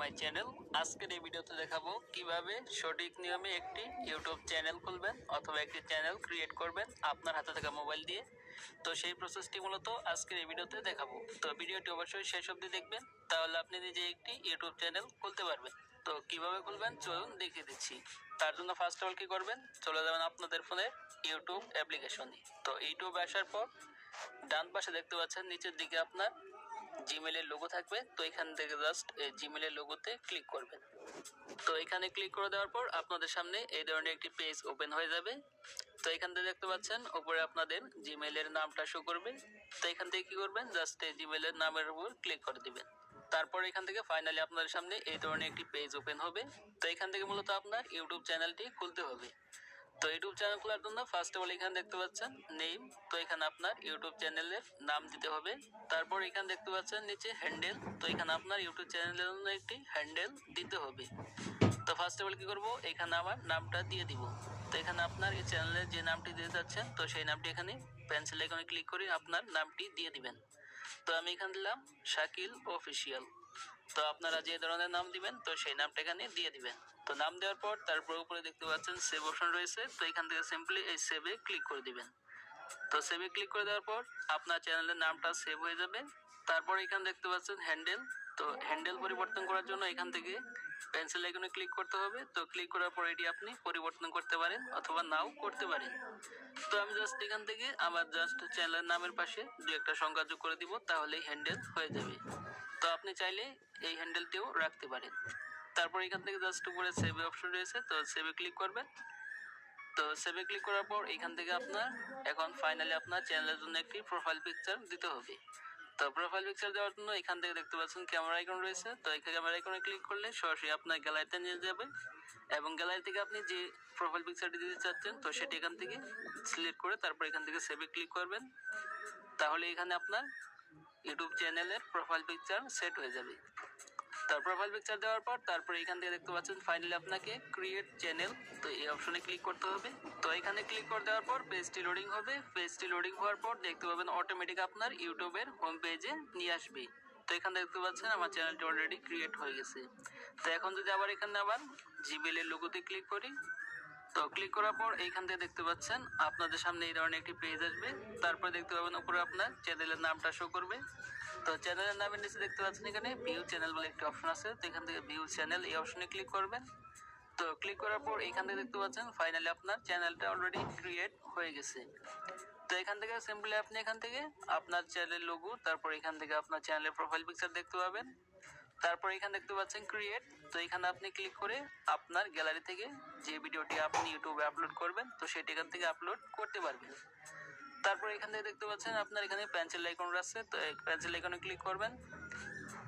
My channel. আজকের এই ভিডিওতে দেখাবো কিভাবে সঠিক নিয়মে একটি ইউটিউব চ্যানেল খুলবেন অথবা একটি চ্যানেল ক্রিয়েট করবেন আপনার হাতে থাকা মোবাইল দিয়ে। তো সেই প্রসেসটি মূলত আজকের এই ভিডিওতে দেখাবো। তো ভিডিওটি অবশ্যই শেষ অবধি দেখবেন, তাহলে আপনি নিজে একটি ইউটিউব চ্যানেল খুলতে পারবেন। তো কিভাবে খুলবেন চলুন দেখিয়ে দিচ্ছি। তার জন্য ফার্স্ট অফ অল কি করবেন, চলে যাবেন আপনাদের ফোনে ইউটিউব অ্যাপ্লিকেশনে। তো ইউটিউবে আসার পর ডান পাশে দেখতে পাচ্ছেন নিচের দিকে আপনার জিমেলের লোগো থাকবে। তো এখান থেকে জাস্ট এই জিমেলের লোগোতে ক্লিক করবেন। তো এখানে ক্লিক করে দেওয়ার পর আপনাদের সামনে এই ধরনের একটি পেজ ওপেন হয়ে যাবে। তো এখান থেকে দেখতে পাচ্ছেন উপরে আপনাদের জিমেলের নামটা শো করবে। তো এখান থেকে কি করবেন, জাস্ট এই জিমেলের নামের উপর ক্লিক করে দিবেন। তারপর এখান থেকে ফাইনালি আপনাদের সামনে এই ধরনের একটি পেজ ওপেন হবে। তো এখান থেকে মূলত আপনার ইউটিউব চ্যানেলটি খুলতে হবে। তো ইউটিউব চ্যানেল খোলার জন্য ফার্স্ট অফ অল এখানে দেখতে পাচ্ছেন নেম। তো এখানে আপনার ইউটিউব চ্যানেলের নাম দিতে হবে। তারপর এখানে দেখতে পাচ্ছেন নিচে হ্যান্ডেল। তো এখানে আপনার ইউটিউব চ্যানেলের জন্য একটি হ্যান্ডেল দিতে হবে। তো ফার্স্ট অফ অল কি করবো, এখানে আমার নামটা দিয়ে দিব। তো এখানে আপনার এই চ্যানেলের যে নামটি দিতে যাচ্ছেন, তো সেই নামটি এখানে পেন্সিল আইকনে ক্লিক করে আপনার নামটি দিয়ে দিবেন। তো আমি এখানে দিলাম শাকিল অফিসিয়াল। তো আপনারা যে ধরনের নাম দিবেন তো সেই নামটা এখানে দিয়ে দিবেন। তো নাম দেওয়ার পর তারপর উপরে দেখতে পাচ্ছেন সেভ অপশন রয়েছে। তো এখান থেকে সিম্পলি এই সেভে ক্লিক করে দিবেন। তো সেভে ক্লিক করে দেওয়ার পর আপনার চ্যানেলের নামটা সেভ হয়ে যাবে। তারপর এখানে দেখতে পাচ্ছেন হ্যান্ডেল। তো হ্যান্ডেল পরিবর্তন করার জন্য এখান থেকে পেন্সিল আইকনে ক্লিক করতে হবে। তো ক্লিক করার পর এটি আপনি পরিবর্তন করতে পারেন অথবা নাও করতে পারেন। তো আমি জাস্ট এখান থেকে আমার জাস্ট চ্যানেলের নামের পাশে দু একটা সংখ্যা যোগ করে দিব, তাহলে হ্যান্ডেল হয়ে যাবে। তো আপনি চাইলে এই হ্যান্ডেলটিও রাখতে পারেন। তারপর এখান থেকে জাস্ট উপরে সেভ অপশন রয়েছে, তো সেভে ক্লিক করবেন। তো সেভে ক্লিক করার পর এখান থেকে আপনার এখন ফাইনালি আপনার চ্যানেলের জন্য একটি প্রোফাইল পিকচার দিতে হবে। তো প্রোফাইল পিকচার দেওয়ার জন্য এখান থেকে দেখতে পাচ্ছেন ক্যামেরা আইকন রয়েছে। তো এই ক্যামেরা আইকনে ক্লিক করলে সরাসরি আপনার গ্যালারিতে নিয়ে যাবে এবং গ্যালারি থেকে আপনি যে প্রোফাইল পিকচারটি দিতে চাচ্ছেন তো সেটি এখান থেকে সিলেক্ট করে তারপর এখান থেকে সেভে ক্লিক করবেন। তাহলে এখানে আপনার ইউটিউব চ্যানেলের প্রোফাইল পিকচার সেট হয়ে যাবে। তার প্রোফাইল পিকচার দেওয়ার পর তারপর এখান থেকে দেখতে পাচ্ছেন ফাইনালি আপনাকে ক্রিয়েট চ্যানেল। তো এই অপশনে ক্লিক করতে হবে। তো এখানে ক্লিক করে দেওয়ার পর পেজটি লোডিং হবে। পেজটি লোডিং হওয়ার পর দেখতে পাবেন অটোমেটিক আপনার ইউটিউবের হোম পেজে নিয়ে আসবে। তো এখানে দেখতে পাচ্ছেন আমার চ্যানেলটি অলরেডি ক্রিয়েট হয়ে গেছে। তো এখন যদি আবার এখানে আবার জিমেলের লোগোতে ক্লিক করি, তো ক্লিক করার পর এইখান থেকে দেখতে পাচ্ছেন আপনাদের সামনে এই ধরনের একটি পেজ আসবে। তারপর দেখতে পাবেন উপরে আপনার চ্যানেলের নামটা শো করবে। তো চ্যানেলের নামের নিচে দেখতে পাচ্ছেন এখানে ভিউ চ্যানেল বলে একটি অপশন আছে। তো এখান থেকে ভিউ চ্যানেল এই অপশনে ক্লিক করবেন। তো ক্লিক করার পর এখান থেকে দেখতে পাচ্ছেন ফাইনালি আপনার চ্যানেলটা অলরেডি ক্রিয়েট হয়ে গেছে। তো এখান থেকে সিম্পলি আপনি এখান থেকে আপনার চ্যানেলের লোগো, তারপর এখান থেকে আপনার চ্যানেলের প্রোফাইল পিকচার দেখতে পাবেন। তারপর এখানে দেখতে পাচ্ছেন ক্রিয়েট। তো এখানে আপনি ক্লিক করে আপনার গ্যালারি থেকে যে ভিডিওটি আপনি ইউটিউবে আপলোড করবেন তো সেটি এখান থেকে আপলোড করতে পারবেন। তারপর এখান থেকে দেখতে পাচ্ছেন আপনার এখানে পেন্সিল আইকন আছে। তো এই পেন্সিল আইকনে ক্লিক করবেন।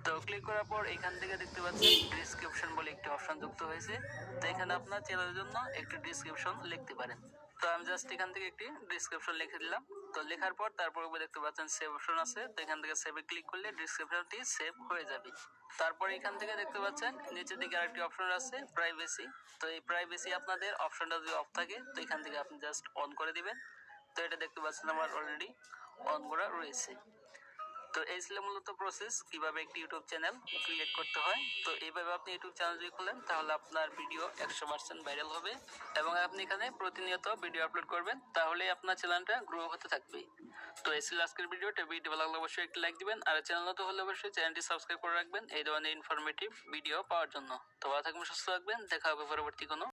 তো ক্লিক করার পর এখান থেকে দেখতে পাচ্ছেন ডেসক্রিপশন বলে একটি অপশন যুক্ত হয়েছে। তো এখানে আপনার চ্যানেলের জন্য একটি ডেসক্রিপশন লিখতে পারেন। তো আমি জাস্ট এখান থেকে একটি ডেসক্রিপশন লিখে দিলাম। তো লেখার পর তারপর দেখতে পাচ্ছেন সেভ অপশন আছে। তো এখান থেকে সেভে ক্লিক করলে ডেসক্রিপশনটি সেভ হয়ে যাবে। তারপর এখান থেকে দেখতে পাচ্ছেন নিচের দিকে আরেকটি অপশন আছে প্রাইভেসি। তো এই প্রাইভেসি আপনাদের অপশনটা যদি অফ থাকে তো এখান থেকে আপনি জাস্ট অন করে দিবেন। তো এটা দেখতে পাচ্ছেন আমার অলরেডি অন করা রয়েছে। তো এই ছিল মূলত প্রসেস কিভাবে একটি ইউটিউব চ্যানেল ক্রিয়েট করতে হয়। তো এইভাবে আপনি ইউটিউব চ্যানেল যদি খোলেন তাহলে আপনার ভিডিও 100% ভাইরাল হবে এবং আপনি এখানে প্রতিনিয়ত ভিডিও আপলোড করবেন, তাহলে আপনার চ্যানেলটা গ্রো হতে থাকবে। তো এই ছিল আজকের ভিডিওটা। ভিডিও ভালো লাগলে অবশ্যই একটি লাইক দিবেন আর চ্যানেল নতুন হলে অবশ্যই চ্যানেলটি সাবস্ক্রাইব করে রাখবেন এই ধরনের ইনফরমেটিভ ভিডিও পাওয়ার জন্য। তো ভালো থাকবেন, সুস্থ থাকবেন, দেখা হবে পরবর্তী কোনো